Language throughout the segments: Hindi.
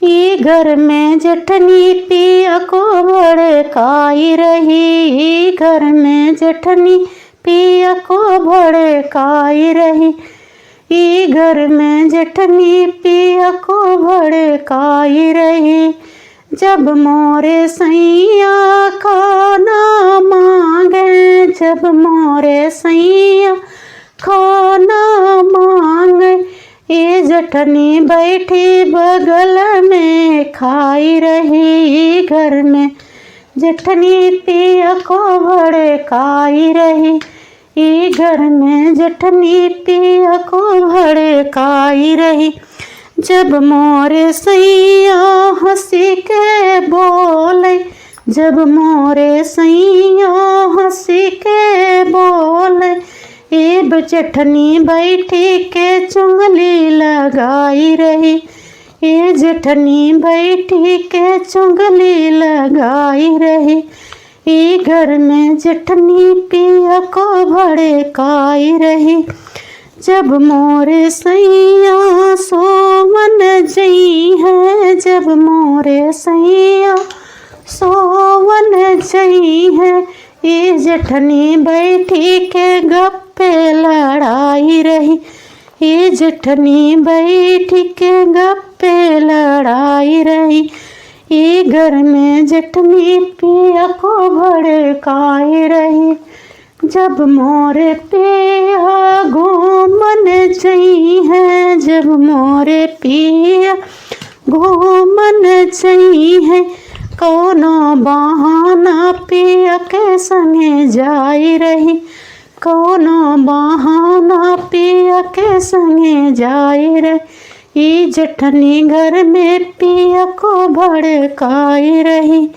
ई घर में जठनी पिया को भड़काई रही। ई घर में जठनी पिया को भड़काई रही। ई घर में जठनी पिया को भड़काई रही। जब मोरे सैया खाना मांगे, जब मोरे सैया खाना मांगे, ये जठनी बैठी बगल में खाई रही। घर में जठनी पिया को भड़काई रही। ई घर में जठनी पिया को भड़काई रही। जब मोरे सैया हंसी के बोले, जब मोरे सैया हंसी के बोले, एब जठनी बैठी के चुंगली लगाई रही। ये जठनी बैठी के चुंगली लगाई रही। ई घर में जठनी पिया को भड़काई रही। जब मोरे सैया सोवन जई है, जब मोरे सैया सोवन जई है, ये जठनी बैठी के गप्पे लड़ाई रही। ये जठनी बैठी के गप्पे लड़ाई रही। ये घर में जठनी पिया को भड़काई रही। जब मोरे पिया घूमन जई है, जब मोरे पिया घूमन जई है, कौनो बहाना पिया के संगे जाई रही। कौनो बहाना पिया के संगे जाई रही। ई जठनी घर में पिया को भड़काई रही।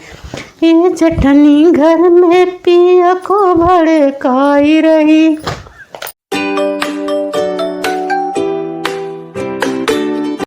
ये जठनी घर में पिया को भड़काई रही।